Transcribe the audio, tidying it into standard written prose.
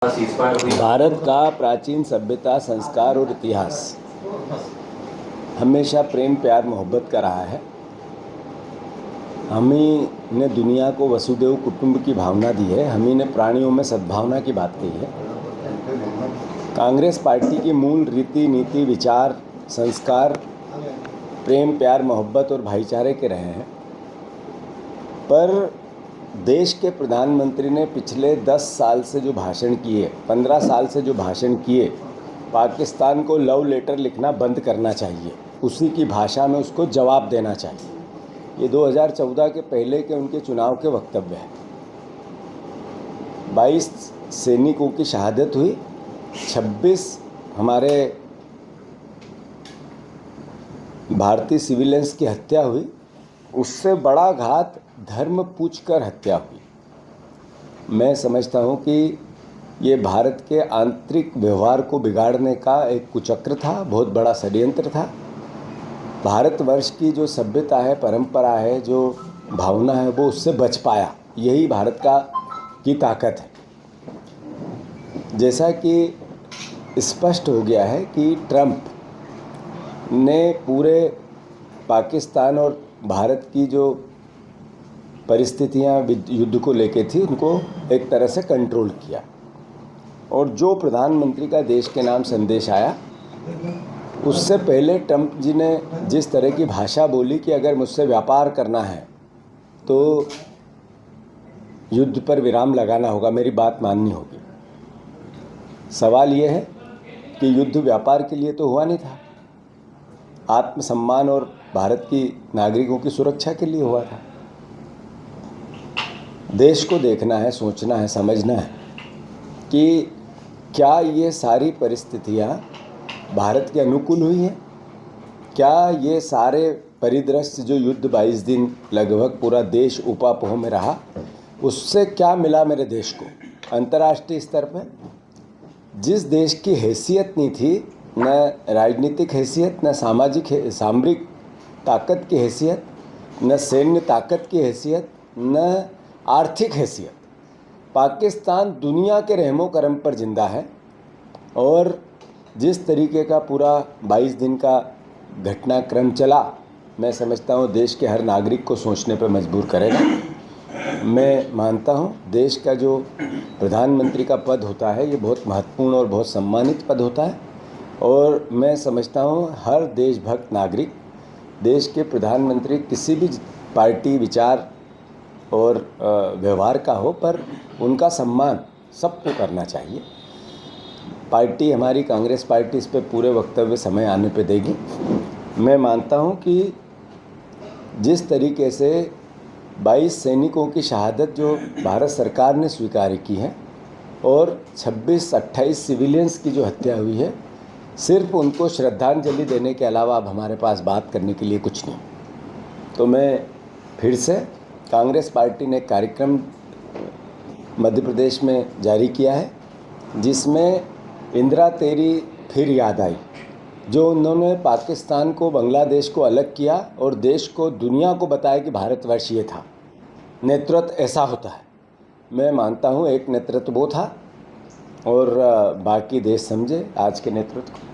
भारत का प्राचीन सभ्यता, संस्कार और इतिहास हमेशा प्रेम, प्यार, मोहब्बत का रहा है। हम ही ने दुनिया को वसुदेव कुटुंब की भावना दी है। हम ही ने प्राणियों में सद्भावना की बात कही है। कांग्रेस पार्टी की मूल रीति, नीति, विचार, संस्कार प्रेम, प्यार, मोहब्बत और भाईचारे के रहे हैं। पर देश के प्रधानमंत्री ने पिछले 10 साल से जो भाषण किए, 15 साल से जो भाषण किए, पाकिस्तान को लव लेटर लिखना बंद करना चाहिए। उसी की भाषा में उसको जवाब देना चाहिए। ये 2014 के पहले के उनके चुनाव के वक्तव्य हैं। 22 सैनिकों की शहादत हुई, 26 हमारे भारतीय सिविलियंस की हत्या हुई। उससे बड़ा घात धर्म पूछकर हत्या हुई। मैं समझता हूँ कि ये भारत के आंतरिक व्यवहार को बिगाड़ने का एक कुचक्र था, बहुत बड़ा षड्यंत्र था। भारतवर्ष की जो सभ्यता है, परंपरा है, जो भावना है, वो उससे बच पाया। यही भारत की ताकत है। जैसा कि स्पष्ट हो गया है कि ट्रंप ने पूरे पाकिस्तान और भारत की जो परिस्थितियां युद्ध को लेके थी, उनको एक तरह से कंट्रोल किया। और जो प्रधानमंत्री का देश के नाम संदेश आया, उससे पहले ट्रंप जी ने जिस तरह की भाषा बोली कि अगर मुझसे व्यापार करना है तो युद्ध पर विराम लगाना होगा, मेरी बात माननी होगी। सवाल ये है कि युद्ध व्यापार के लिए तो हुआ नहीं था, आत्मसम्मान और भारत की नागरिकों की सुरक्षा के लिए हुआ था। देश को देखना है, सोचना है, समझना है कि क्या ये सारी परिस्थितियाँ भारत के अनुकूल हुई हैं? क्या ये सारे परिदृश्य जो युद्ध 22 दिन लगभग पूरा देश ऊपापोह में रहा, उससे क्या मिला मेरे देश को अंतर्राष्ट्रीय स्तर पर? जिस देश की हैसियत नहीं थी, न राजनीतिक हैसियत, न सामरिक ताकत की हैसियत, न सैन्य ताकत की हैसियत, न आर्थिक हैसियत, पाकिस्तान दुनिया के रहमो करम पर जिंदा है। और जिस तरीके का पूरा 22 दिन का घटनाक्रम चला, मैं समझता हूँ देश के हर नागरिक को सोचने पर मजबूर करेगा। मैं मानता हूँ देश का जो प्रधानमंत्री का पद होता है, ये बहुत महत्वपूर्ण और बहुत सम्मानित पद होता है। और मैं समझता हूँ हर देशभक्त नागरिक, देश के प्रधानमंत्री किसी भी पार्टी, विचार और व्यवहार का हो, पर उनका सम्मान सबको करना चाहिए। पार्टी, हमारी कांग्रेस पार्टी इस पे पूरे वक्तव्य समय आने पे देगी। मैं मानता हूँ कि जिस तरीके से 22 सैनिकों की शहादत जो भारत सरकार ने स्वीकार की है और 26-28 सिविलियंस की जो हत्या हुई है, सिर्फ उनको श्रद्धांजलि देने के अलावा अब हमारे पास बात करने के लिए कुछ नहीं। तो मैं फिर से, कांग्रेस पार्टी ने कार्यक्रम मध्य प्रदेश में जारी किया है, जिसमें इंदिरा तेरी फिर याद आई, जो उन्होंने पाकिस्तान को, बांग्लादेश को अलग किया और देश को, दुनिया को बताया कि भारतवर्ष ये था, नेतृत्व ऐसा होता है। मैं मानता हूँ एक नेतृत्व वो था और बाकी देश समझे आज के नेतृत्व को।